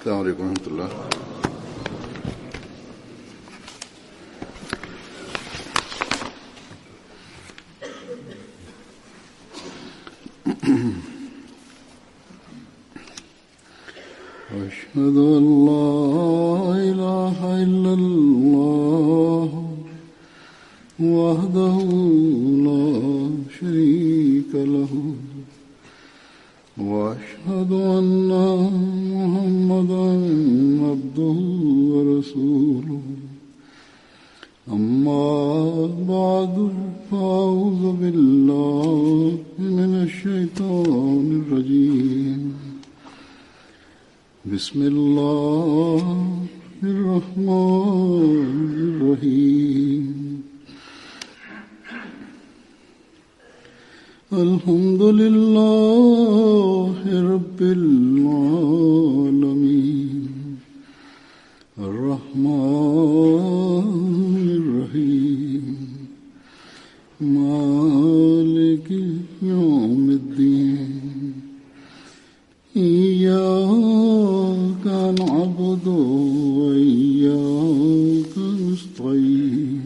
السلام عليكم ورحمة الله. أشهد أن لا إله إلا الله وحده لا شريك له وأشهد أن محمدا عبده ورسوله أما بعد فأعوذ بالله من الشيطان الرجيم بسم الله الرحمن الرحيم الحمد لله رب العالمين الرحمن الرحيم مالك يوم الدين إياك نعبد وإياك نستعين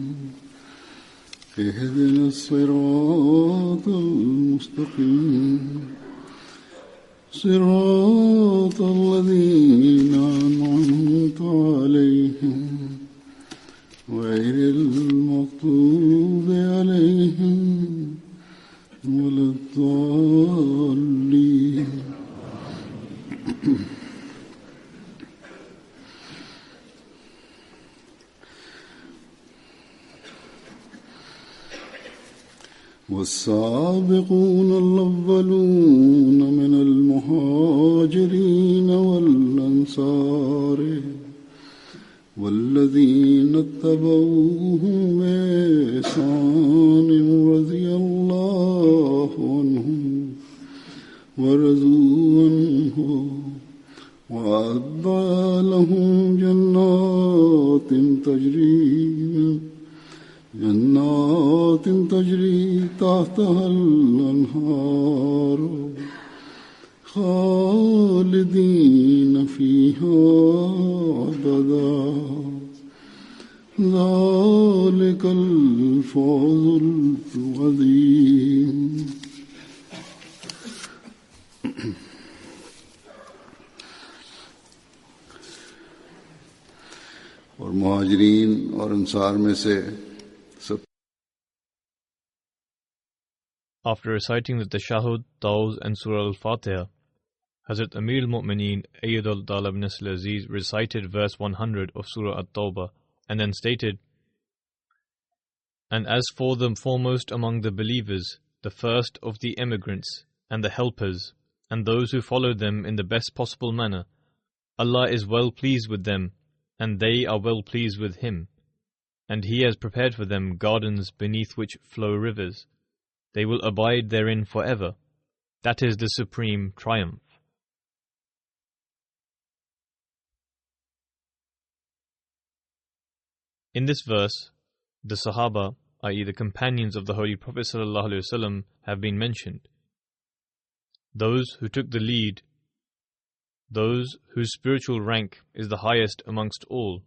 اهدنا الصراط المستقيم صراط الذين أنعمت عليهم غير المغضوب عليهم ولا الضالين. والسابقون الأولون من المهاجرين والأنصار والذين اتبعوهم بإحسان رضي الله عنهم ورضوا عنه وأعد لهم جنات تجري تحتها الأنهار خالدين فيها أبدا ذلك الفوز العظيم. और मुहाजिरीन और अंसार में से सब. After reciting the Tashahhud, Tawz and Surah Al-Fatiha, Hazrat Amir al-Mu'mineen Ayyadullah ibn Aziz recited verse 100 of Surah At-Tawbah and then stated, "And as for the foremost among the believers, the first of the emigrants and the helpers, and those who follow them in the best possible manner, Allah is well pleased with them, and they are well pleased with Him, and He has prepared for them gardens beneath which flow rivers. They will abide therein forever. That is the supreme triumph." In this verse, the Sahaba, i.e. the companions of the Holy Prophet ﷺ, have been mentioned. Those who took the lead, those whose spiritual rank is the highest amongst all,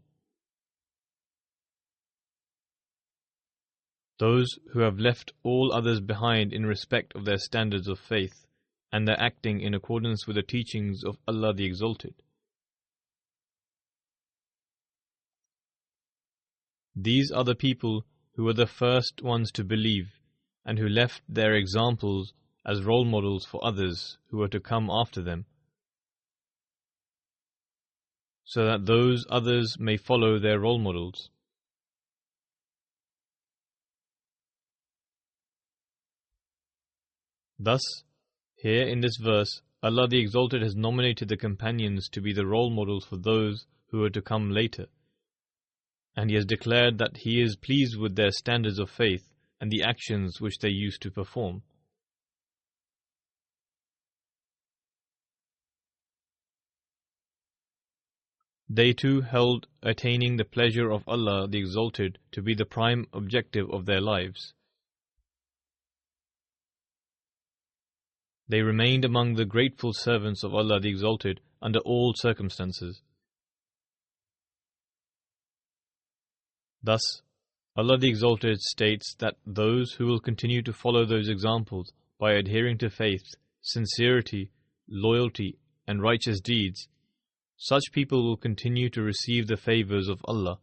those who have left all others behind in respect of their standards of faith and their acting in accordance with the teachings of Allah the Exalted. These are the people who were the first ones to believe and who left their examples as role models for others who were to come after them, so that those others may follow their role models. Thus, here in this verse, Allah the Exalted has nominated the companions to be the role models for those who are to come later, and He has declared that He is pleased with their standards of faith and the actions which they used to perform. They too held attaining the pleasure of Allah the Exalted to be the prime objective of their lives. They remained among the grateful servants of Allah the Exalted under all circumstances. Thus, Allah the Exalted states that those who will continue to follow those examples by adhering to faith, sincerity, loyalty, and righteous deeds, such people will continue to receive the favors of Allah.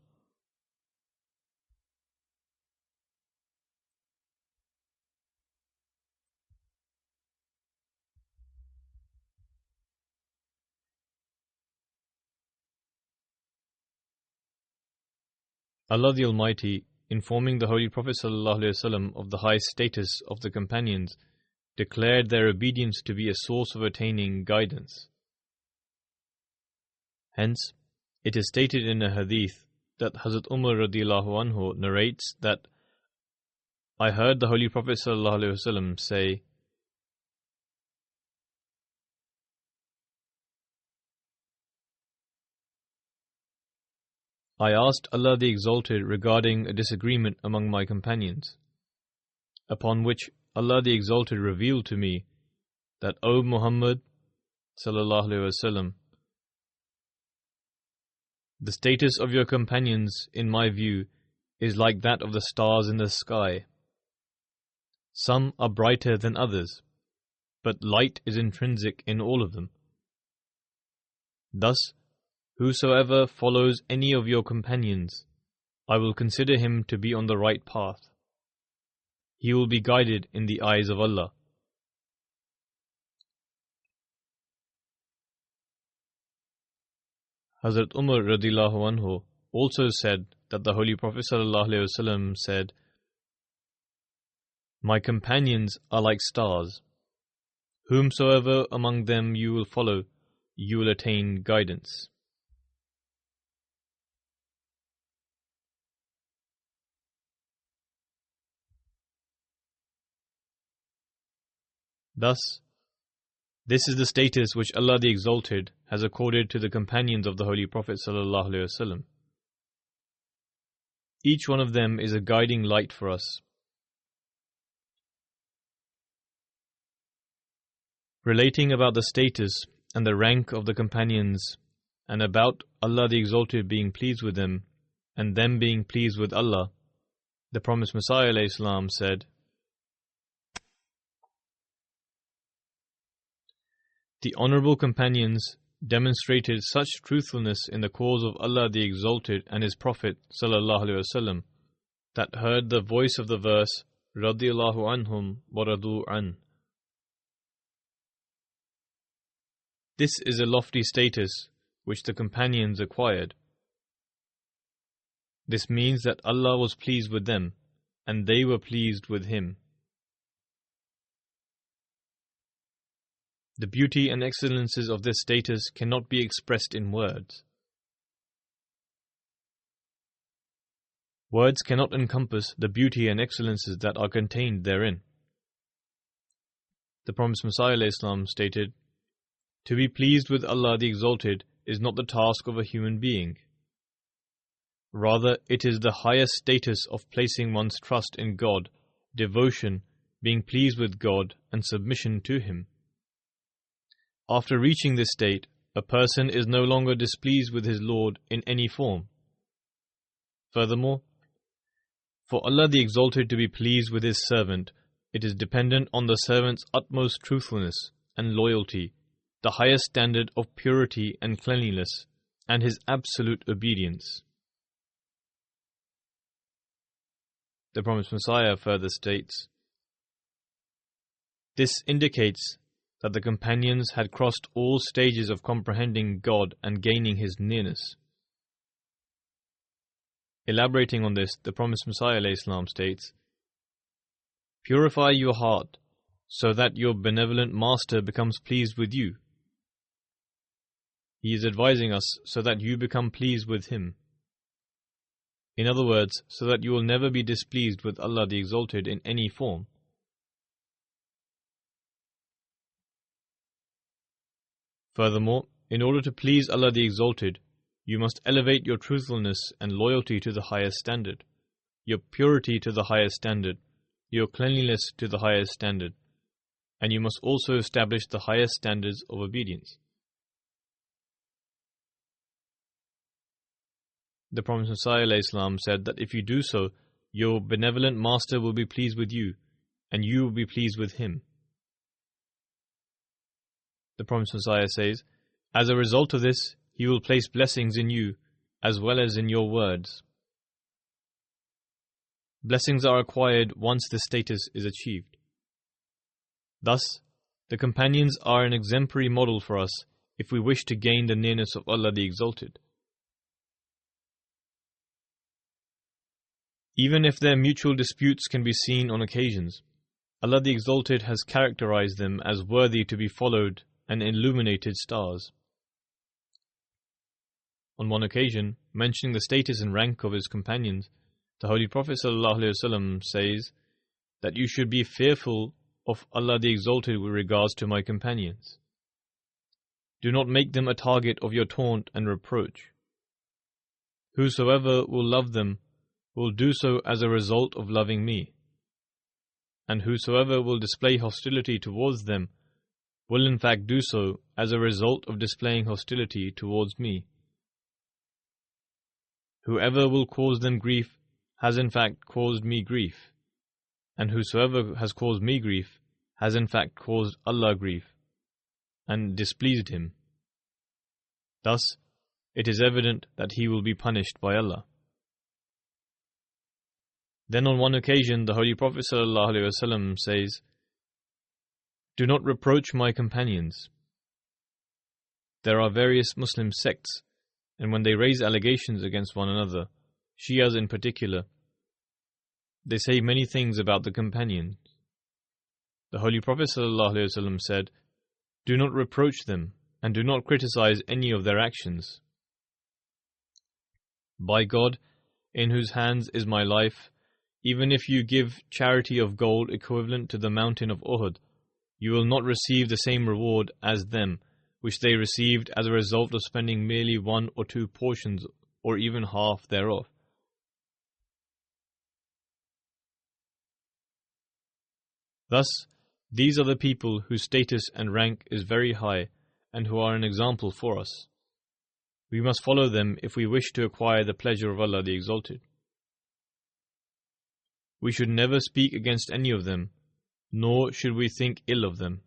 Allah the Almighty, informing the Holy Prophet ﷺ of the high status of the companions, declared their obedience to be a source of attaining guidance. Hence, it is stated in a hadith that Hazrat Umar radiallahu anhu narrates that, I heard the Holy Prophet ﷺ say, I asked Allah the Exalted regarding a disagreement among my companions, upon which Allah the Exalted revealed to me that, O Muhammad sallallahu alaihi wasallam, the status of your companions, in my view, is like that of the stars in the sky. Some are brighter than others, but light is intrinsic in all of them. Thus, whosoever follows any of your companions, I will consider him to be on the right path. He will be guided in the eyes of Allah. Hazrat Umar radiallahu anhu also said that the Holy Prophet sallallahu alaihi wasallam said, My companions are like stars. Whomsoever among them you will follow, you will attain guidance. Thus, this is the status which Allah the Exalted has accorded to the companions of the Holy Prophet ﷺ. Each one of them is a guiding light for us. Relating about the status and the rank of the companions, and about Allah the Exalted being pleased with them, and them being pleased with Allah, the promised Messiah ﷺ said, The honourable companions demonstrated such truthfulness in the cause of Allah the Exalted and His Prophet ﷺ that heard the voice of the verse, Radiyallahu anhum wa radu an. This is a lofty status which the companions acquired. This means that Allah was pleased with them, and they were pleased with Him. The beauty and excellences of this status cannot be expressed in words. Words cannot encompass the beauty and excellences that are contained therein. The promised Messiah ﷺ stated, To be pleased with Allah the Exalted is not the task of a human being. Rather, it is the highest status of placing one's trust in God, devotion, being pleased with God, and submission to Him. After reaching this state, a person is no longer displeased with his Lord in any form. Furthermore, for Allah the Exalted to be pleased with His servant, it is dependent on the servant's utmost truthfulness and loyalty, the highest standard of purity and cleanliness, and his absolute obedience. The promised Messiah further states, This indicates that the companions had crossed all stages of comprehending God and gaining His nearness. Elaborating on this, the promised Messiah ﷺ states, Purify your heart so that your benevolent Master becomes pleased with you. He is advising us so that you become pleased with Him. In other words, so that you will never be displeased with Allah the Exalted in any form. Furthermore, in order to please Allah the Exalted, you must elevate your truthfulness and loyalty to the highest standard, your purity to the highest standard, your cleanliness to the highest standard, and you must also establish the highest standards of obedience. The Prophet ﷺ said that if you do so, your benevolent master will be pleased with you, and you will be pleased with him. The Prophet ﷺ says, as a result of this, he will place blessings in you as well as in your words. Blessings are acquired once this status is achieved. Thus, the companions are an exemplary model for us if we wish to gain the nearness of Allah the Exalted. Even if their mutual disputes can be seen on occasions, Allah the Exalted has characterized them as worthy to be followed and illuminated stars. On one occasion, mentioning the status and rank of his companions, the Holy Prophet ﷺ says that you should be fearful of Allah the Exalted with regards to my companions. Do not make them a target of your taunt and reproach. Whosoever will love them will do so as a result of loving me, and whosoever will display hostility towards them will in fact do so as a result of displaying hostility towards me. Whoever will cause them grief has in fact caused me grief, and whosoever has caused me grief has in fact caused Allah grief, and displeased him. Thus, it is evident that he will be punished by Allah. Then on one occasion, the Holy Prophet ﷺ says, do not reproach my companions. There are various Muslim sects, and when they raise allegations against one another, Shias in particular, they say many things about the companions. The Holy Prophet ﷺ said, do not reproach them, and do not criticize any of their actions. By God, in whose hands is my life, even if you give charity of gold equivalent to the mountain of Uhud, you will not receive the same reward as them, which they received as a result of spending merely 1 or 2 portions, or even half thereof. Thus, these are the people whose status and rank is very high, and who are an example for us. We must follow them if we wish to acquire the pleasure of Allah the Exalted. We should never speak against any of them, nor should we think ill of them.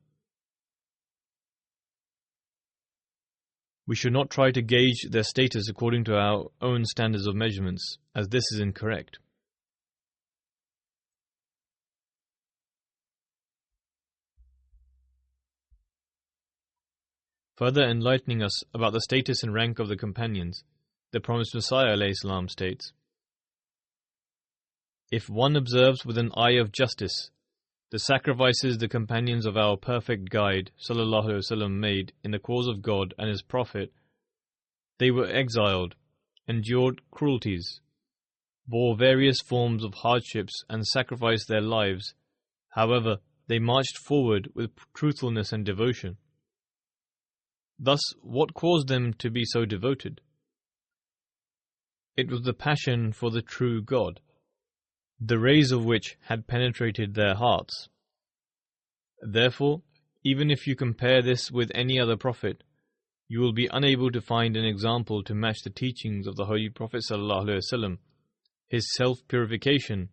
We should not try to gauge their status according to our own standards of measurements, as this is incorrect. Further enlightening us about the status and rank of the companions, the promised Messiah ﷺ states, if one observes with an eye of justice the sacrifices the companions of our perfect guide ﷺ made in the cause of God and His Prophet, they were exiled, endured cruelties, bore various forms of hardships and sacrificed their lives. However, they marched forward with truthfulness and devotion. Thus, what caused them to be so devoted? It was the passion for the true God, the rays of which had penetrated their hearts. Therefore, even if you compare this with any other prophet, you will be unable to find an example to match the teachings of the Holy Prophet ﷺ, his self-purification,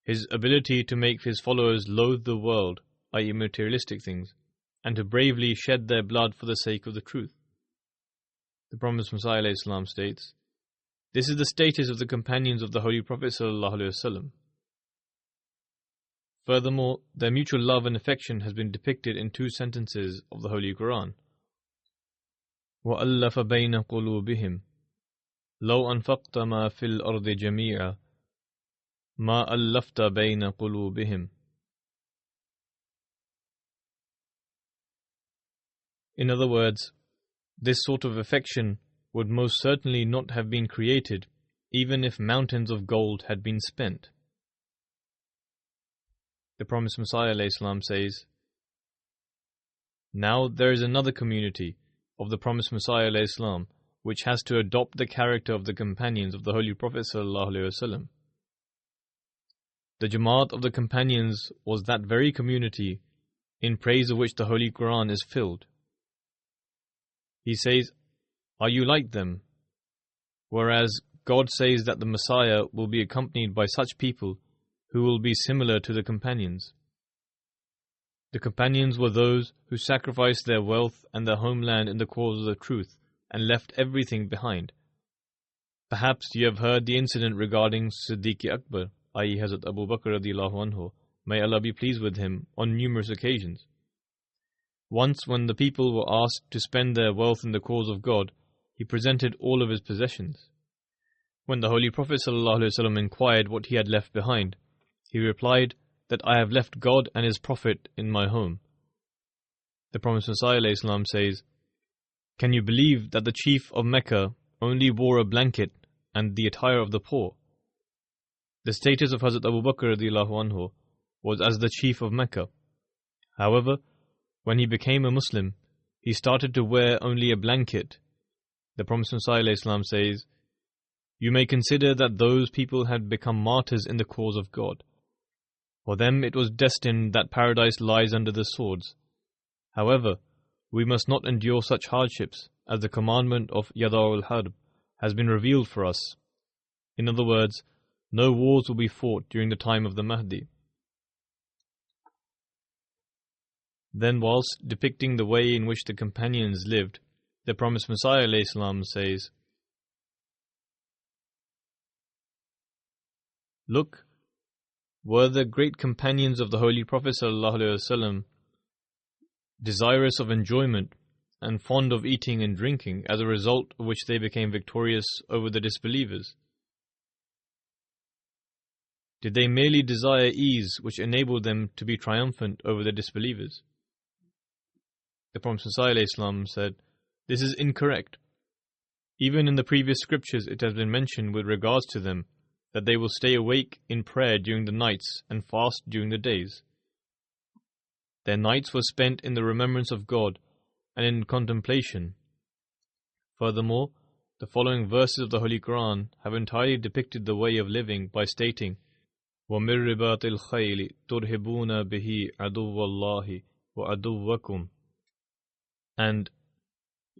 his ability to make his followers loathe the world, i.e. materialistic things, and to bravely shed their blood for the sake of the truth. The promised Messiah ﷺ states, this is the status of the companions of the Holy Prophet ﷺ. Furthermore, their mutual love and affection has been depicted in 2 sentences of the Holy Quran. وَأَلَّفَ بَيْنَ قُلُوبِهِمْ لَوْ أَنْفَقْتَ مَا فِي الْأَرْضِ جَمِيعًا مَا أَلَّفْتَ بَيْنَ قُلُوبِهِمْ. In other words, this sort of affection would most certainly not have been created even if mountains of gold had been spent. The promised Messiah ﷺ says, now there is another community of the promised Messiah ﷺ which has to adopt the character of the companions of the Holy Prophet ﷺ. The Jamaat of the companions was that very community in praise of which the Holy Quran is filled. He says, are you like them? Whereas God says that the Messiah will be accompanied by such people who will be similar to the companions. The companions were those who sacrificed their wealth and their homeland in the cause of the truth and left everything behind. Perhaps you have heard the incident regarding Siddiq Akbar, i.e. Hazrat Abu Bakr radiallahu anhu, may Allah be pleased with him, on numerous occasions. Once when the people were asked to spend their wealth in the cause of God, he presented all of his possessions. When the Holy Prophet ﷺ inquired what he had left behind, he replied that I have left God and His Prophet in my home. The Promised Messiah ﷺ says, "Can you believe that the chief of Mecca only wore a blanket and the attire of the poor?" The status of Hazrat Abu Bakr radiallahu anhu was as the chief of Mecca. However, when he became a Muslim, he started to wear only a blanket. The Promised Messiah ﷺ says, "You may consider that those people had become martyrs in the cause of God. For them it was destined that paradise lies under the swords. However, we must not endure such hardships, as the commandment of Yada'ul Harb has been revealed for us. In other words, no wars will be fought during the time of the Mahdi." Then, whilst depicting the way in which the companions lived, the Promised Messiah ﷺ says, "Look, were the great companions of the Holy Prophet ﷺ desirous of enjoyment and fond of eating and drinking, as a result of which they became victorious over the disbelievers? Did they merely desire ease which enabled them to be triumphant over the disbelievers?" The Prophet ﷺ said, "This is incorrect. Even in the previous scriptures it has been mentioned with regards to them that they will stay awake in prayer during the nights and fast during the days. Their nights were spent in the remembrance of God and in contemplation. Furthermore, the following verses of the Holy Quran have entirely depicted the way of living by stating, وَمِن رِبَاطِ الْخَيْلِ تُرْهِبُونَ بِهِ عَدُوَّ اللَّهِ وَعَدُوَّكُمْ and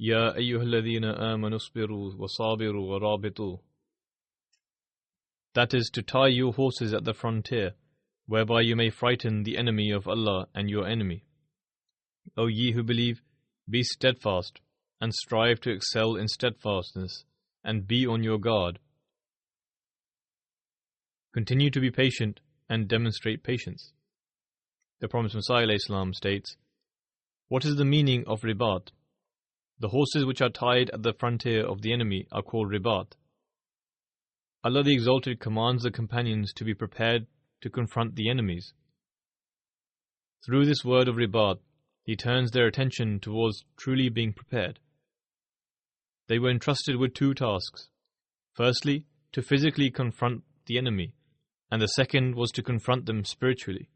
يَا أَيُّهَا الَّذِينَ آمَنُوا اصْبِرُوا وَصَابِرُوا وَرَابِطُوا. That is, to tie your horses at the frontier, whereby you may frighten the enemy of Allah and your enemy. O ye who believe, be steadfast, and strive to excel in steadfastness, and be on your guard. Continue to be patient and demonstrate patience." The Promised Messiah ﷺ states, "What is the meaning of ribat? The horses which are tied at the frontier of the enemy are called ribat. Allah the Exalted commands the companions to be prepared to confront the enemies. Through this word of ribat, He turns their attention towards truly being prepared. They were entrusted with two tasks. Firstly, to physically confront the enemy, and the second was to confront them spiritually.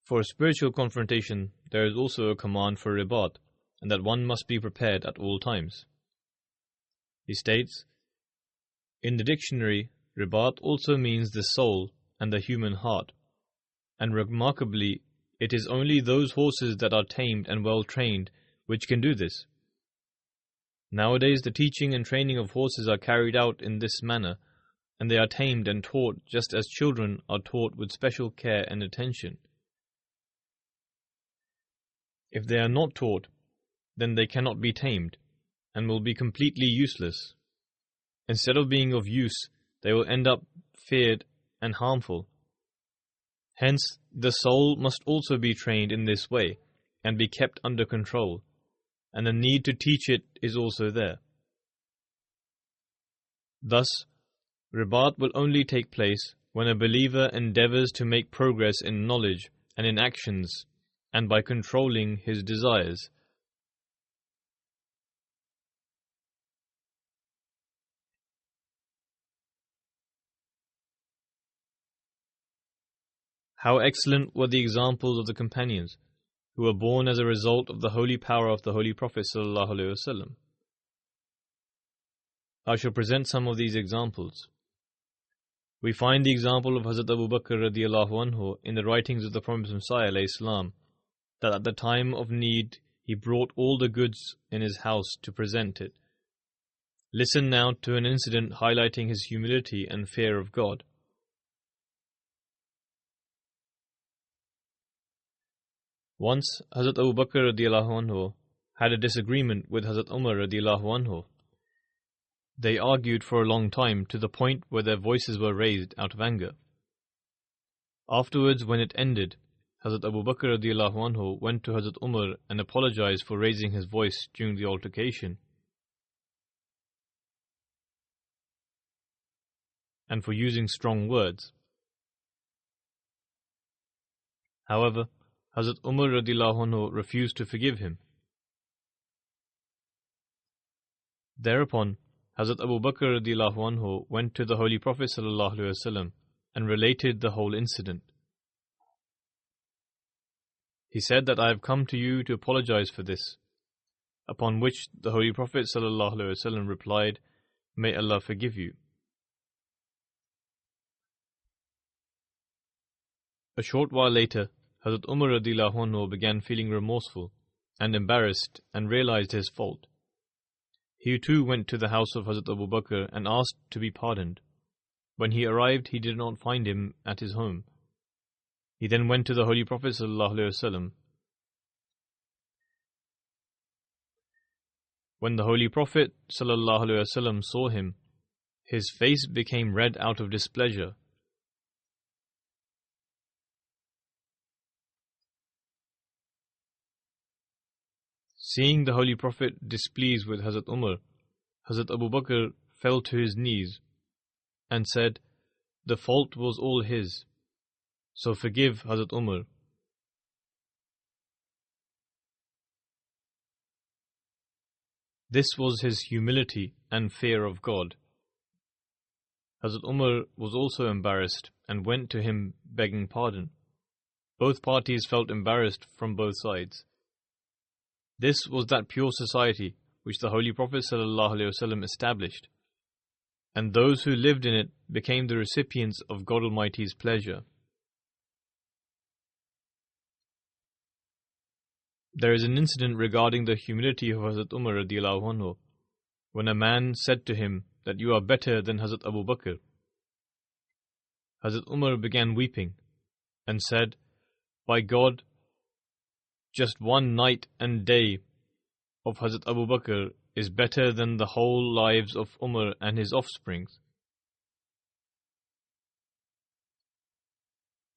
For a spiritual confrontation, there is also a command for ribat, and that one must be prepared at all times." He states, "In the dictionary, ribat also means the soul and the human heart, and remarkably, it is only those horses that are tamed and well trained which can do this. Nowadays, the teaching and training of horses are carried out in this manner, and they are tamed and taught just as children are taught with special care and attention. If they are not taught, then they cannot be tamed, and will be completely useless. Instead of being of use, they will end up feared and harmful. Hence, the soul must also be trained in this way, and be kept under control, and the need to teach it is also there. Thus, ribat will only take place when a believer endeavors to make progress in knowledge and in actions, and by controlling his desires. How excellent were the examples of the companions, who were born as a result of the holy power of the Holy Prophet ﷺ. I shall present some of these examples. We find the example of Hazrat Abu Bakr radiallahu anhu in the writings of the Promised Messiah ﷺ, that at the time of need he brought all the goods in his house to present it. Listen now to an incident highlighting his humility and fear of God. Once, Hazrat Abu Bakr radiallahu anhu had a disagreement with Hazrat Umar radiallahu anhu. They argued for a long time to the point where their voices were raised out of anger. Afterwards, when it ended, Hazrat Abu Bakr radiallahu anhu went to Hazrat Umar and apologized for raising his voice during the altercation and for using strong words. However, Hazrat Umar radiallahu anhu refused to forgive him. Thereupon, Hazrat Abu Bakr radiallahu anhu went to the Holy Prophet sallallahu alaihi wasallam and related the whole incident. He said that I have come to you to apologize for this, upon which the Holy Prophet sallallahu alaihi wasallam replied, "May Allah forgive you." A short while later, Hazrat Umar radiallahu anhu began feeling remorseful and embarrassed and realized his fault. He too went to the house of Hazrat Abu Bakr and asked to be pardoned. When he arrived, he did not find him at his home. He then went to the Holy Prophet sallallahu alaihi wasallam. When the Holy Prophet sallallahu alaihi wasallam saw him, his face became red out of displeasure. Seeing the Holy Prophet displeased with Hazrat Umar, Hazrat Abu Bakr fell to his knees and said, "The fault was all his, so forgive Hazrat Umar." This was his humility and fear of God. Hazrat Umar was also embarrassed and went to him begging pardon. Both parties felt embarrassed from both sides. This was that pure society which the Holy Prophet ﷺ established, and those who lived in it became the recipients of God Almighty's pleasure. There is an incident regarding the humility of Hazrat Umar radiallahu anhu, when a man said to him that you are better than Hazrat Abu Bakr. Hazrat Umar began weeping and said, "By God, just one night and day of Hazrat Abu Bakr is better than the whole lives of Umar and his offsprings."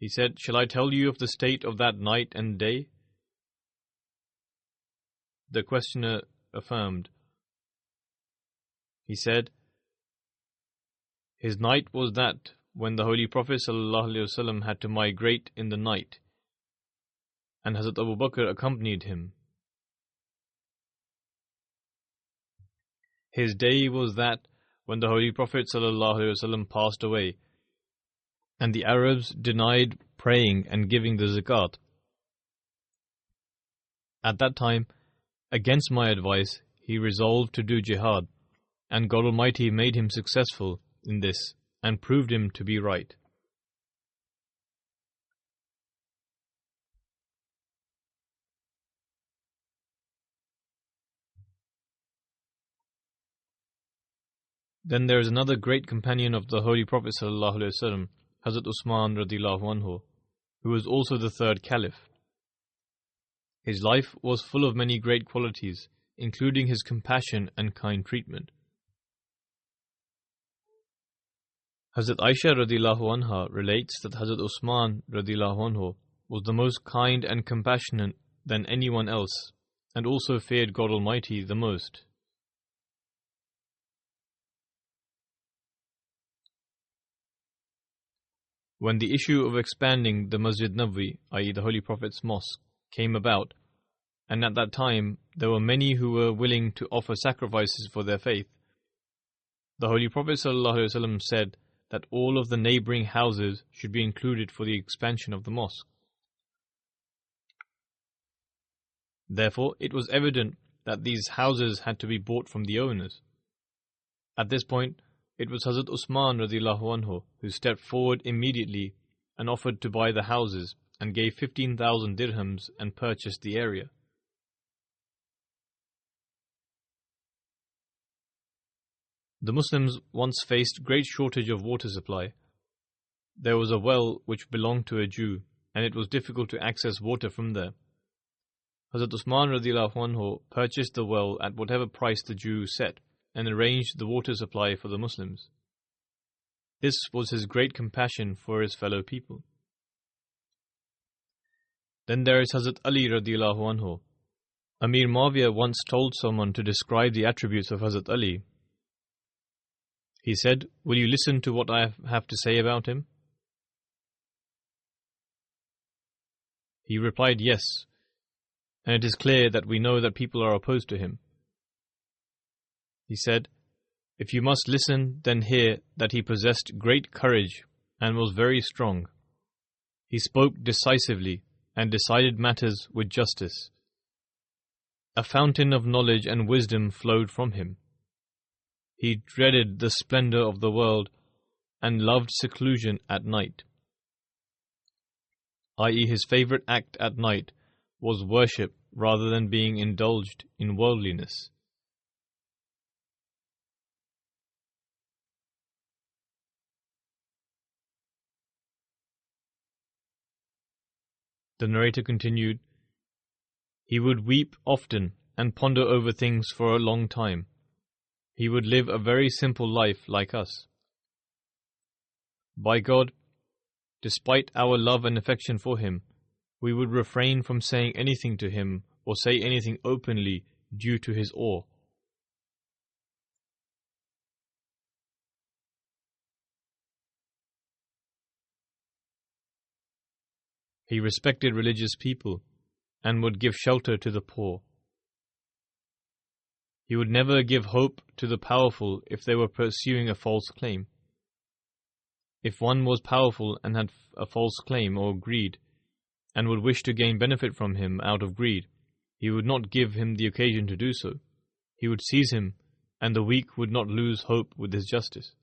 He said, "Shall I tell you of the state of that night and day?" The questioner affirmed. He said, "His night was that when the Holy Prophet ﷺ had to migrate in the night, and Hazrat Abu Bakr accompanied him. His day was that when the Holy Prophet ﷺ passed away, and the Arabs denied praying and giving the zakat. At that time, against my advice, he resolved to do jihad, and God Almighty made him successful in this and proved him to be right." Then there is another great companion of the Holy Prophet ﷺ, Hazrat Usman radiallahu anhu, who was also the third caliph. His life was full of many great qualities, including his compassion and kind treatment. Hazrat Aisha radiallahu anha relates that Hazrat Usman radiallahu anhu was the most kind and compassionate than anyone else, and also feared God Almighty the most. When the issue of expanding the Masjid Nabwi, i.e. the Holy Prophet's mosque, came about, and at that time there were many who were willing to offer sacrifices for their faith, the Holy Prophet ﷺ said that all of the neighboring houses should be included for the expansion of the mosque. Therefore, it was evident that these houses had to be bought from the owners. At this point, it was Hazrat Usman radiallahu anhu who stepped forward immediately and offered to buy the houses and gave 15,000 dirhams and purchased the area. The Muslims once faced great shortage of water supply. There was a well which belonged to a Jew, and it was difficult to access water from there. Hazrat Usman radiallahu anhu purchased the well at whatever price the Jew set and arranged the water supply for the Muslims. This was his great compassion for his fellow people. Then there is Hazrat Ali radiallahu anhu. Amir Muawiyah once told someone to describe the attributes of Hazrat Ali. He said, "Will you listen to what I have to say about him?" He replied, "Yes, and it is clear that we know that people are opposed to him." He said, "If you must listen, then hear that he possessed great courage and was very strong. He spoke decisively and decided matters with justice. A fountain of knowledge and wisdom flowed from him. He dreaded the splendor of the world and loved seclusion at night, i.e., his favorite act at night was worship rather than being indulged in worldliness." The narrator continued, "He would weep often and ponder over things for a long time. He would live a very simple life like us. By God, despite our love and affection for him, we would refrain from saying anything to him or say anything openly due to his awe. He respected religious people and would give shelter to the poor. He would never give hope to the powerful if they were pursuing a false claim. If one was powerful and had a false claim or greed, and would wish to gain benefit from him out of greed, he would not give him the occasion to do so. He would seize him, and the weak would not lose hope with his justice."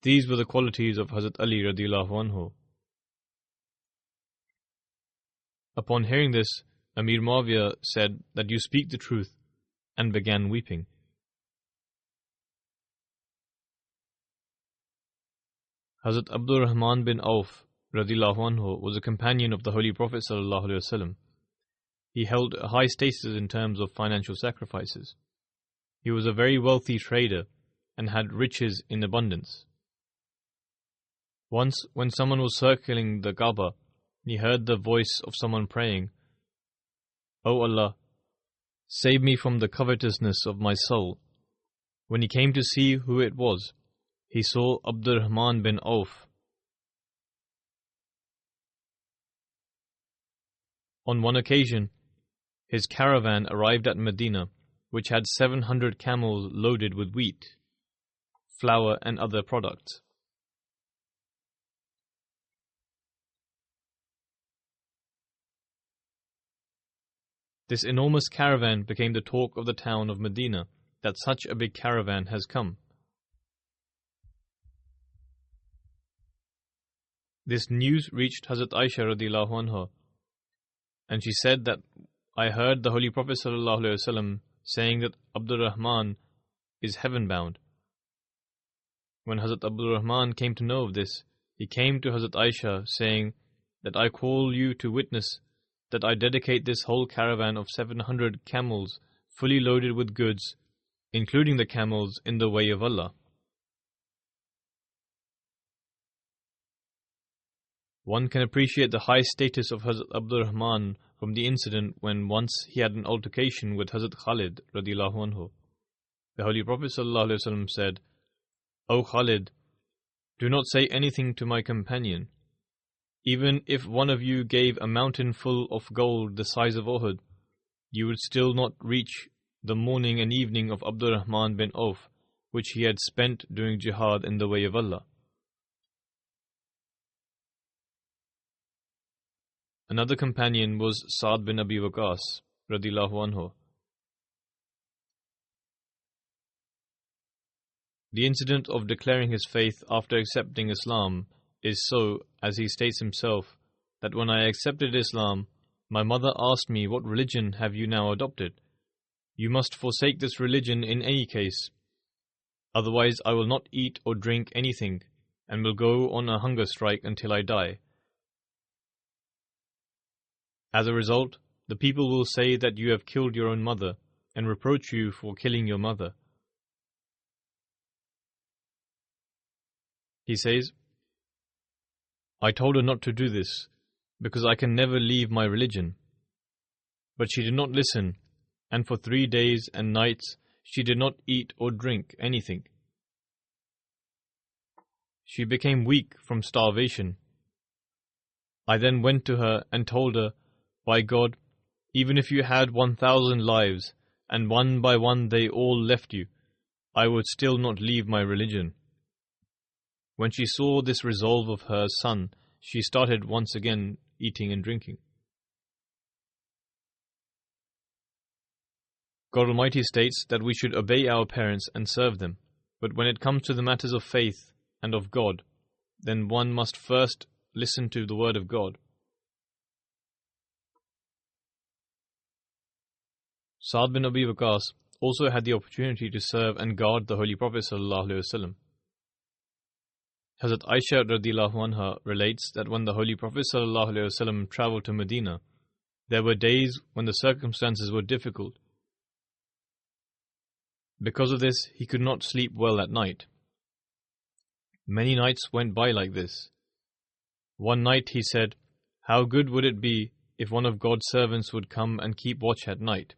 These were the qualities of Hazrat Ali radiallahu anhu. Upon hearing this, Amir Muawiyah said that you speak the truth, and began weeping. Hazrat Abdul Rahman bin Auf radiallahu anhu was a companion of the Holy Prophet sallallahu alaihi wasallam. He held a high status in terms of financial sacrifices. He was a very wealthy trader and had riches in abundance. Once, when someone was circling the Kaaba, he heard the voice of someone praying, "O Allah, save me from the covetousness of my soul." When he came to see who it was, he saw Abdul Rahman bin Auf. On one occasion, his caravan arrived at Medina, which had 700 camels loaded with wheat, flour, and other products. This enormous caravan became the talk of the town of Medina, that such a big caravan has come. This news reached Hazrat Aisha radiallahu anha, and she said that I heard the Holy Prophet sallallahu alaihi wasallam saying that Abdul Rahman is heaven bound. When Hazrat Abdul Rahman came to know of this, he came to Hazrat Aisha saying that I call you to witness that I dedicate this whole caravan of 700 camels fully loaded with goods, including the camels, in the way of Allah. One can appreciate the high status of Hazrat Abdul Rahman from the incident when once he had an altercation with Hazrat Khalid radiallahu anhu. The Holy Prophet sallallahu alaihi wasallam said, "O Khalid, do not say anything to my companion. Even if one of you gave a mountain full of gold the size of Uhud, you would still not reach the morning and evening of Abdul Rahman bin Auf, which he had spent doing jihad in the way of Allah." Another companion was Sa'd bin Abi Waqqas radiyallahu anhu. The incident of declaring his faith after accepting Islam is so, as he states himself, that when I accepted Islam, my mother asked me, "What religion have you now adopted? You must forsake this religion in any case. Otherwise I will not eat or drink anything and will go on a hunger strike until I die. As a result, the people will say that you have killed your own mother and reproach you for killing your mother. He says, I told her not to do this because I can never leave my religion. But she did not listen, and for 3 days and nights she did not eat or drink anything. She became weak from starvation. I then went to her and told her, by God, even if you had 1,000 lives, and one by one they all left you, I would still not leave my religion. When she saw this resolve of her son, she started once again eating and drinking. God Almighty states that we should obey our parents and serve them, but when it comes to the matters of faith and of God, then one must first listen to the word of God. Sa'd bin Abi Waqqas also had the opportunity to serve and guard the Holy Prophet ﷺ. Hazrat Aisha radhiyallahu anha relates that when the Holy Prophet ﷺ travelled to Medina, there were days when the circumstances were difficult. Because of this, he could not sleep well at night. Many nights went by like this. One night he said, how good would it be if one of God's servants would come and keep watch at night?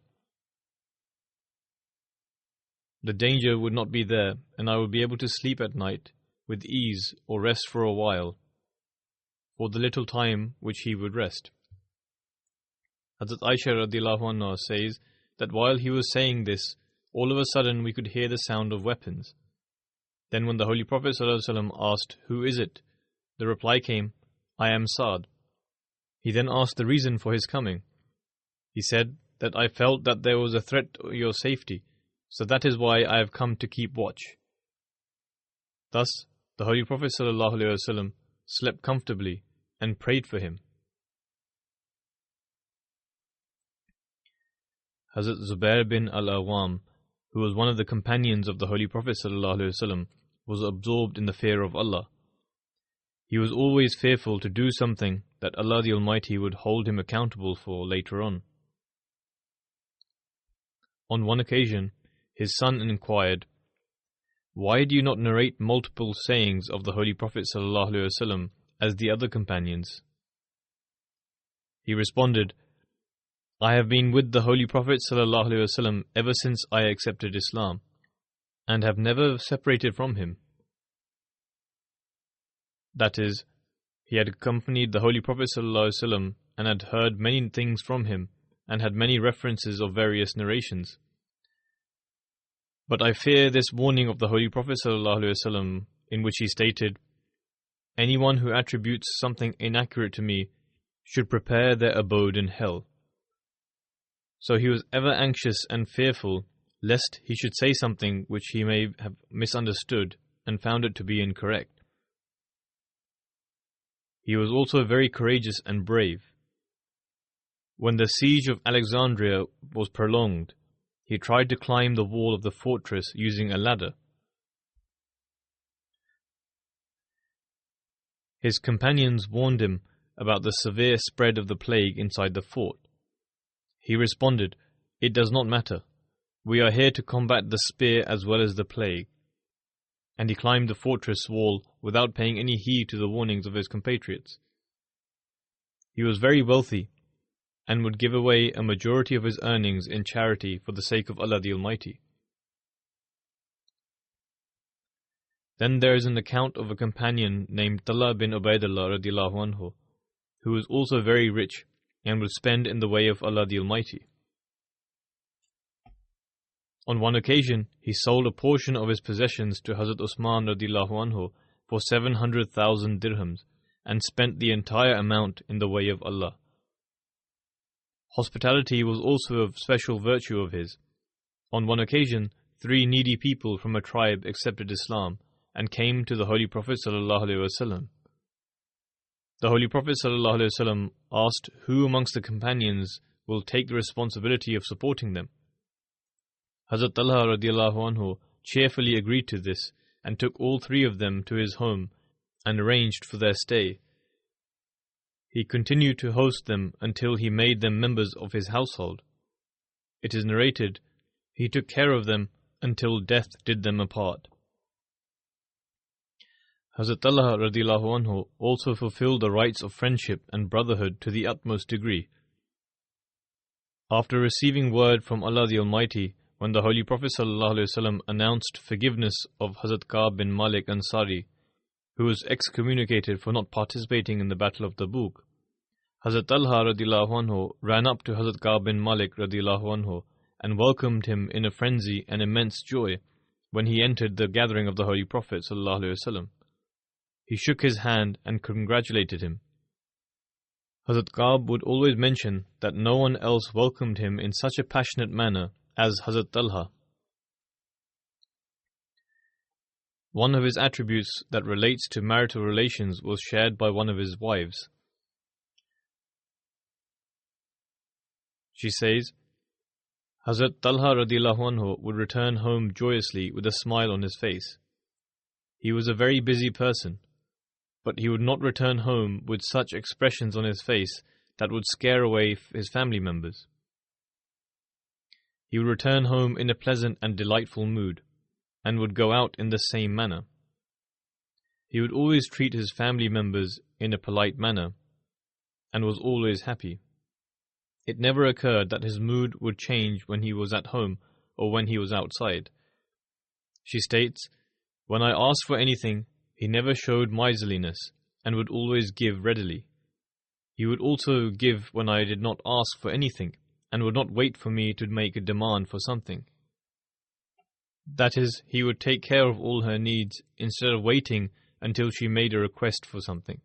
The danger would not be there, and I would be able to sleep at night with ease or rest for a while, for the little time which he would rest. Hazrat Aisha radhiyallahu anha says that while he was saying this, all of a sudden we could hear the sound of weapons. Then when the Holy Prophet ﷺ asked, who is it? The reply came, I am Sa'd. He then asked the reason for his coming. He said that I felt that there was a threat to your safety, so that is why I have come to keep watch. Thus, the Holy Prophet ﷺ slept comfortably and prayed for him. Hazrat Zubair bin al-Awwam, who was one of the companions of the Holy Prophet ﷺ, was absorbed in the fear of Allah. He was always fearful to do something that Allah the Almighty would hold him accountable for later on. On one occasion, his son inquired, why do you not narrate multiple sayings of the Holy Prophet ﷺ as the other companions? He responded, I have been with the Holy Prophet ﷺ ever since I accepted Islam, and have never separated from him. That is, he had accompanied the Holy Prophet ﷺ and had heard many things from him, and had many references of various narrations. But I fear this warning of the Holy Prophet ﷺ, in which he stated, anyone who attributes something inaccurate to me should prepare their abode in hell. So he was ever anxious and fearful lest he should say something which he may have misunderstood and found it to be incorrect. He was also very courageous and brave. When the siege of Alexandria was prolonged, he tried to climb the wall of the fortress using a ladder. His companions warned him about the severe spread of the plague inside the fort. He responded, it does not matter. We are here to combat the spear as well as the plague. And he climbed the fortress wall without paying any heed to the warnings of his compatriots. He was very wealthy and would give away a majority of his earnings in charity for the sake of Allah the Almighty. Then there is an account of a companion named Talha bin Ubaidullah radhiyallahu anhu, who was also very rich and would spend in the way of Allah the Almighty. On one occasion, he sold a portion of his possessions to Hazrat Usman radhiyallahu anhu for 700,000 dirhams and spent the entire amount in the way of Allah. Hospitality was also a special virtue of his. On one occasion, 3 needy people from a tribe accepted Islam and came to the Holy Prophet ﷺ. The Holy Prophet ﷺ asked who amongst the companions will take the responsibility of supporting them. Hazrat Talha radhiyallahu anhu cheerfully agreed to this and took all three of them to his home and arranged for their stay. He continued to host them until he made them members of his household. It is narrated, he took care of them until death did them apart. Hazrat Talha radiallahu anhu also fulfilled the rights of friendship and brotherhood to the utmost degree. After receiving word from Allah the Almighty, when the Holy Prophet ﷺ announced forgiveness of Hazrat Ka'b bin Malik Ansari, who was excommunicated for not participating in the Battle of Tabuk, Hazrat Talha radiallahu anhu ran up to Hazrat Ka'b bin Malik radiallahu anhu and welcomed him in a frenzy and immense joy when he entered the gathering of the Holy Prophet ﷺ. He shook his hand and congratulated him. Hazrat Ka'b would always mention that no one else welcomed him in such a passionate manner as Hazrat Talha. One of his attributes that relates to marital relations was shared by one of his wives. She says, Hazrat Talha radiallahu anhu would return home joyously with a smile on his face. He was a very busy person, but he would not return home with such expressions on his face that would scare away his family members. He would return home in a pleasant and delightful mood, and would go out in the same manner. He would always treat his family members in a polite manner, and was always happy. It never occurred that his mood would change when he was at home or when he was outside. She states, when I asked for anything, he never showed miserliness and would always give readily. He would also give when I did not ask for anything and would not wait for me to make a demand for something. That is, he would take care of all her needs instead of waiting until she made a request for something.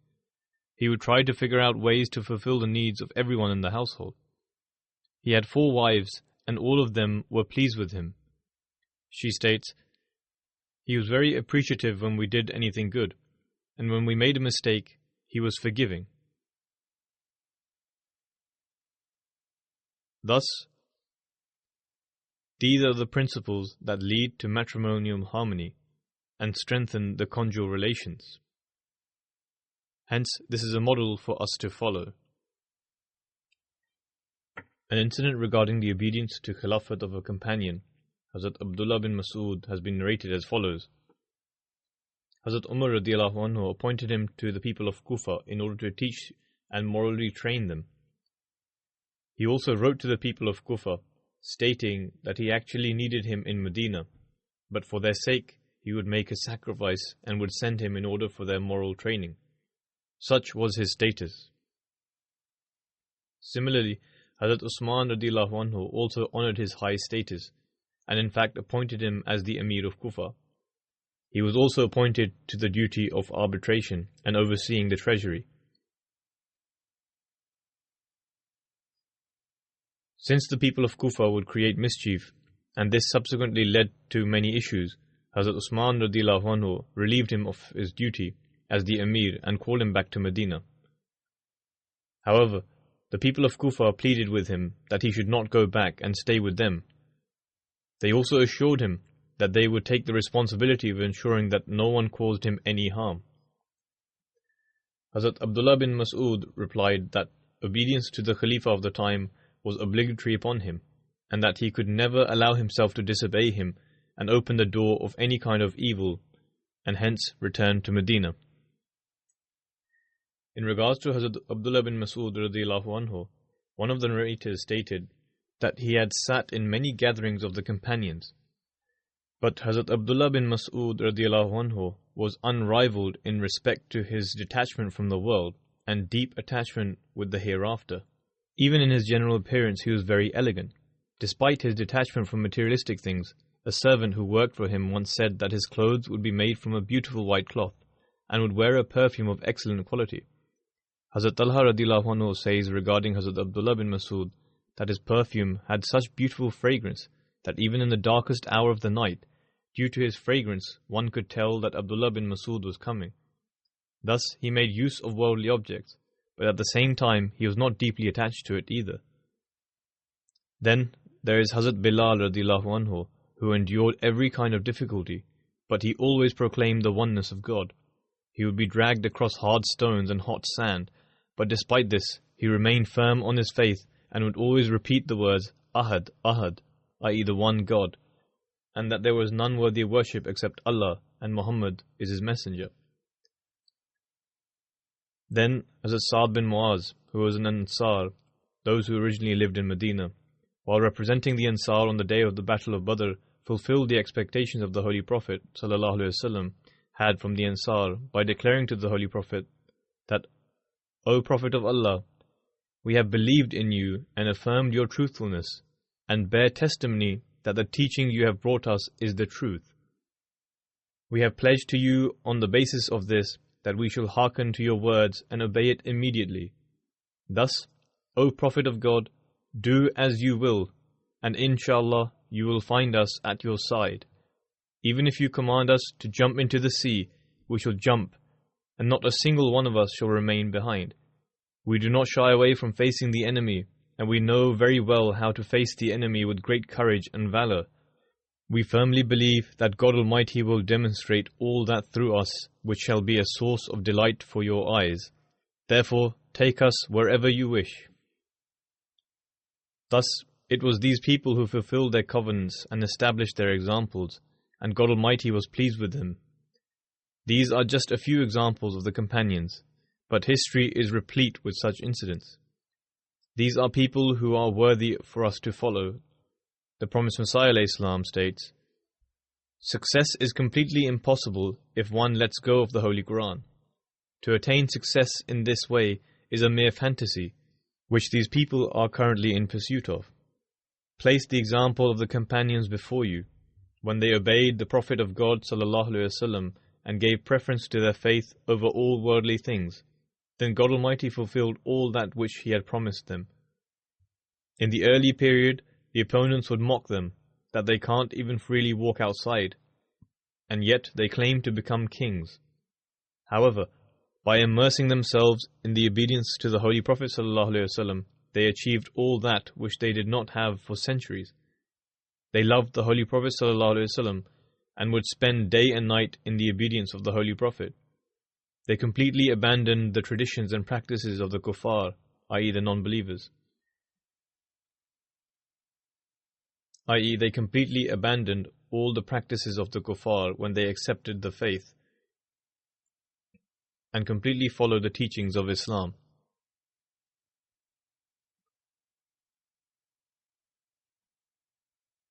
He would try to figure out ways to fulfill the needs of everyone in the household. He had 4 wives and all of them were pleased with him. She states, he was very appreciative when we did anything good, and when we made a mistake, he was forgiving. Thus, these are the principles that lead to matrimonial harmony and strengthen the conjugal relations. Hence, this is a model for us to follow. An incident regarding the obedience to Khilafat of a companion, Hazrat Abdullah bin Mas'ud, has been narrated as follows. Hazrat Umar radiallahu anhu appointed him to the people of Kufa in order to teach and morally train them. He also wrote to the people of Kufa, stating that he actually needed him in Medina, but for their sake he would make a sacrifice and would send him in order for their moral training. Such was his status. Similarly, Hazrat Usman radiallahu anhu also honored his high status, and in fact appointed him as the Emir of Kufa. He was also appointed to the duty of arbitration and overseeing the treasury. Since the people of Kufa would create mischief, and this subsequently led to many issues, Hazrat Usman radiallahu anhu relieved him of his duty as the Emir and called him back to Medina. However, the people of Kufa pleaded with him that he should not go back and stay with them. They also assured him that they would take the responsibility of ensuring that no one caused him any harm. Hazrat Abdullah bin Mas'ud replied that obedience to the Khalifa of the time was obligatory upon him, and that he could never allow himself to disobey him and open the door of any kind of evil, and hence returned to Medina. In regards to Hazrat Abdullah bin Mas'ud radiallahu anhu, one of the narrators stated that he had sat in many gatherings of the companions, but Hazrat Abdullah bin Mas'ud radiallahu anhu was unrivaled in respect to his detachment from the world and deep attachment with the hereafter. Even in his general appearance he was very elegant. Despite his detachment from materialistic things, a servant who worked for him once said that his clothes would be made from a beautiful white cloth and would wear a perfume of excellent quality. Hazrat Talha radiallahu anhu says regarding Hazrat Abdullah bin Mas'ud that his perfume had such beautiful fragrance that even in the darkest hour of the night, due to his fragrance, one could tell that Abdullah bin Mas'ud was coming. Thus he made use of worldly objects, but at the same time he was not deeply attached to it either. Then there is Hazrat Bilal radiallahu anhu, who endured every kind of difficulty, but he always proclaimed the oneness of God. He would be dragged across hard stones and hot sand, but despite this, he remained firm on his faith and would always repeat the words Ahad, Ahad, i.e. the one God, and that there was none worthy of worship except Allah, and Muhammad is his messenger. Then Hazrat Sa'd bin Mu'az, who was an Ansar, those who originally lived in Medina, while representing the Ansar on the day of the Battle of Badr, fulfilled the expectations of the Holy Prophet ﷺ had from the Ansar by declaring to the Holy Prophet that, O Prophet of Allah, we have believed in you and affirmed your truthfulness, and bear testimony that the teaching you have brought us is the truth. We have pledged to you on the basis of this that we shall hearken to your words and obey it immediately. Thus, O Prophet of God, do as you will, and inshallah you will find us at your side. Even if you command us to jump into the sea, we shall jump, and not a single one of us shall remain behind. We do not shy away from facing the enemy, and we know very well how to face the enemy with great courage and valor. We firmly believe that God Almighty will demonstrate all that through us, which shall be a source of delight for your eyes. Therefore, take us wherever you wish. Thus, it was these people who fulfilled their covenants and established their examples, and God Almighty was pleased with them. These are just a few examples of the companions, but history is replete with such incidents. These are people who are worthy for us to follow. The Promised Messiah ﷺ states, success is completely impossible if one lets go of the Holy Quran. To attain success in this way is a mere fantasy, which these people are currently in pursuit of. Place the example of the companions before you, when they obeyed the Prophet of God ﷺ and gave preference to their faith over all worldly things. Then God Almighty fulfilled all that which He had promised them. In the early period, the opponents would mock them, that they can't even freely walk outside, and yet they claim to become kings. However, by immersing themselves in the obedience to the Holy Prophet ﷺ, they achieved all that which they did not have for centuries. They loved the Holy Prophet ﷺ and would spend day and night in the obedience of the Holy Prophet. They completely abandoned the traditions and practices of the kuffar, i.e. the non-believers. I.e. they completely abandoned all the practices of the kuffar when they accepted the faith and completely followed the teachings of Islam.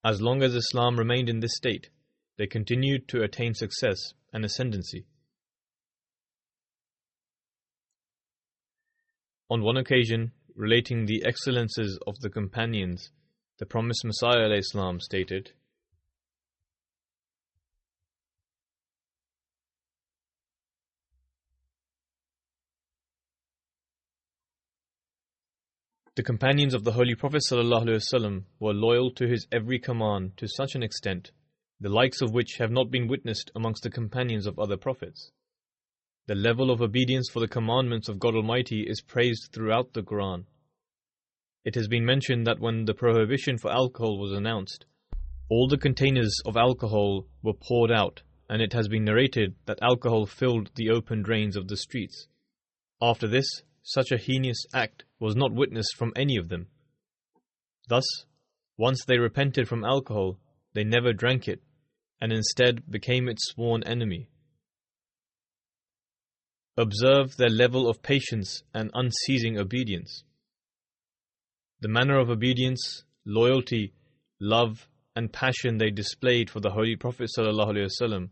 As long as Islam remained in this state, they continued to attain success and ascendancy. On one occasion, relating the excellences of the companions, the Promised Messiah ﷺ stated, the companions of the Holy Prophet ﷺ were loyal to his every command to such an extent, the likes of which have not been witnessed amongst the companions of other prophets. The level of obedience for the commandments of God Almighty is praised throughout the Quran. It has been mentioned that when the prohibition for alcohol was announced, all the containers of alcohol were poured out, and it has been narrated that alcohol filled the open drains of the streets. After this, such a heinous act was not witnessed from any of them. Thus, once they repented from alcohol, they never drank it, and instead became its sworn enemy. Observe their level of patience and unceasing obedience. The manner of obedience, loyalty, love, and passion they displayed for the Holy Prophet ﷺ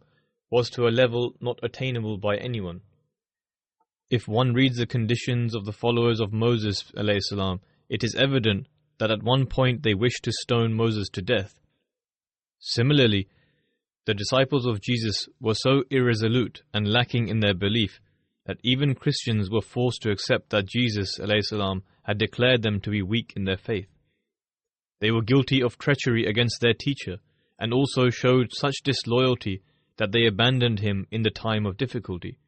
was to a level not attainable by anyone. If one reads the conditions of the followers of Moses ﷺ, it is evident that at one point they wished to stone Moses to death. Similarly, the disciples of Jesus were so irresolute and lacking in their belief that even Christians were forced to accept that Jesus ﷺ had declared them to be weak in their faith. They were guilty of treachery against their teacher, and also showed such disloyalty that they abandoned him in the time of difficulty.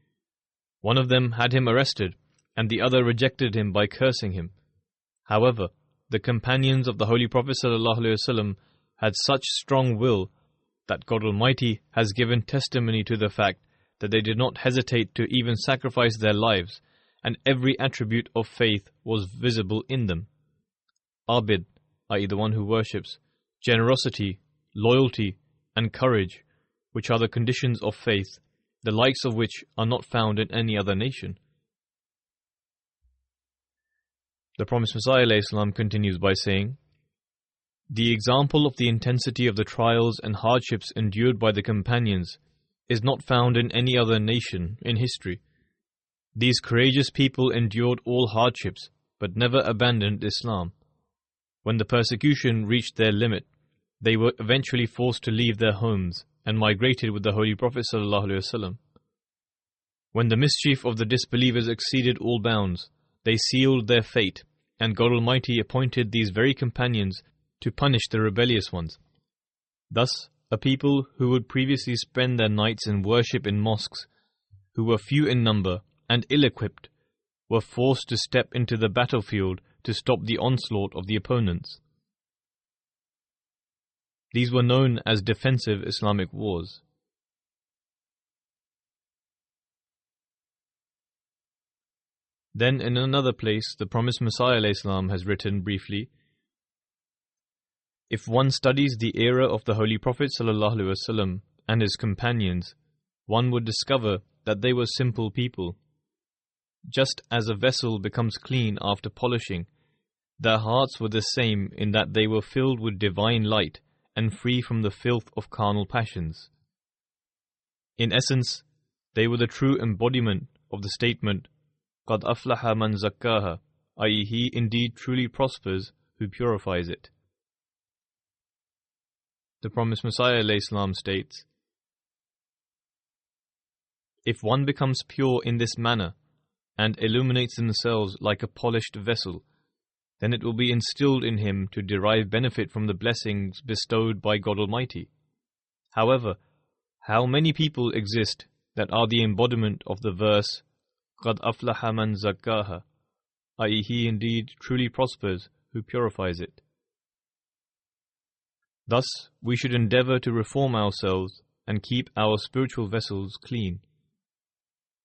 One of them had him arrested, and the other rejected him by cursing him. However, the companions of the Holy Prophet ﷺ had such strong will that God Almighty has given testimony to the fact that they did not hesitate to even sacrifice their lives, and every attribute of faith was visible in them. Abid, i.e. the one who worships, generosity, loyalty, and courage, which are the conditions of faith, the likes of which are not found in any other nation. The Promised Messiah ﷺ continues by saying, "The example of the intensity of the trials and hardships endured by the companions is not found in any other nation in history. These courageous people endured all hardships, but never abandoned Islam. When the persecution reached their limit, they were eventually forced to leave their homes and migrated with the Holy Prophet ﷺ. When the mischief of the disbelievers exceeded all bounds, they sealed their fate, and God Almighty appointed these very companions to punish the rebellious ones. Thus, a people who would previously spend their nights in worship in mosques, who were few in number and ill-equipped, were forced to step into the battlefield to stop the onslaught of the opponents. These were known as defensive Islamic wars." Then in another place, the Promised Messiah ﷺ has written briefly, "If one studies the era of the Holy Prophet ﷺ and his companions, one would discover that they were simple people. Just as a vessel becomes clean after polishing, their hearts were the same in that they were filled with divine light and free from the filth of carnal passions. In essence, they were the true embodiment of the statement, قَدْ أَفْلَحَ مَنْ زَكَّاهَا, i.e. he indeed truly prospers who purifies it." The Promised Messiah ﷺ states, "If one becomes pure in this manner and illuminates themselves like a polished vessel, then it will be instilled in him to derive benefit from the blessings bestowed by God Almighty. However, how many people exist that are the embodiment of the verse, قَدْ أَفْلَحَ مَنْ زَكَّاهَا, i.e. he indeed truly prospers who purifies it." Thus, we should endeavor to reform ourselves and keep our spiritual vessels clean.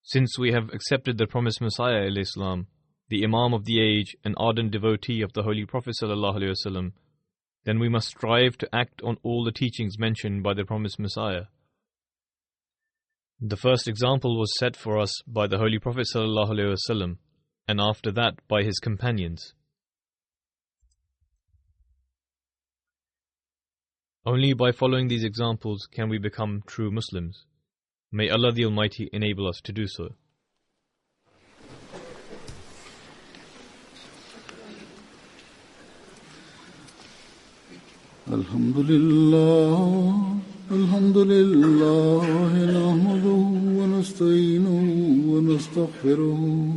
Since we have accepted the Promised Messiah ﷺ, the Imam of the age and ardent devotee of the Holy Prophet ﷺ, then we must strive to act on all the teachings mentioned by the Promised Messiah. The first example was set for us by the Holy Prophet ﷺ, and after that by his companions. Only by following these examples can we become true Muslims. May Allah the Almighty enable us to do so. Alhamdulillah, alhamdulillah, nahmaduhu wa nasta'inuhu wa nastaghfiruhu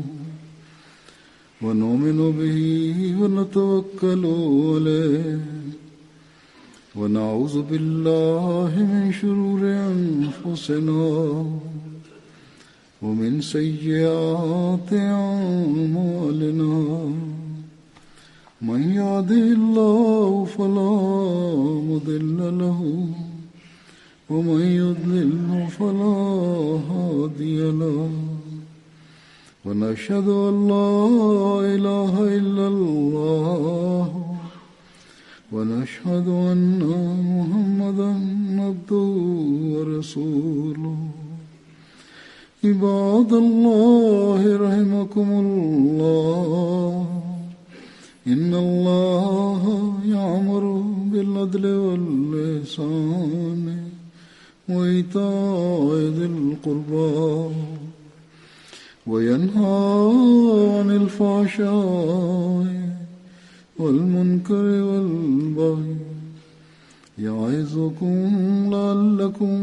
wa nu'minu bihi wa natawakkalu alayhi wa na'udhu billahi min shururi anfusina wa min sayyiati a'malina. من يهده الله فلا مضل له ومن يضلل فلا هادي له ونشهد أن لا إله إلا الله ونشهد أن محمدا عبده ورسوله. عباد الله رحمكم الله، إن الله يأمر بالعدل والإحسان وإيتاء ذي القربى وينهى عن الفحشاء والمنكر والبغي يعظكم لعلكم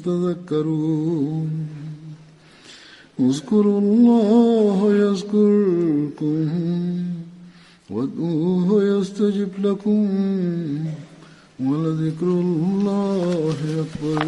تذكرون. اذكروا الله يذكركم وادعوه يستجب لكم ولذكر الله أكبر.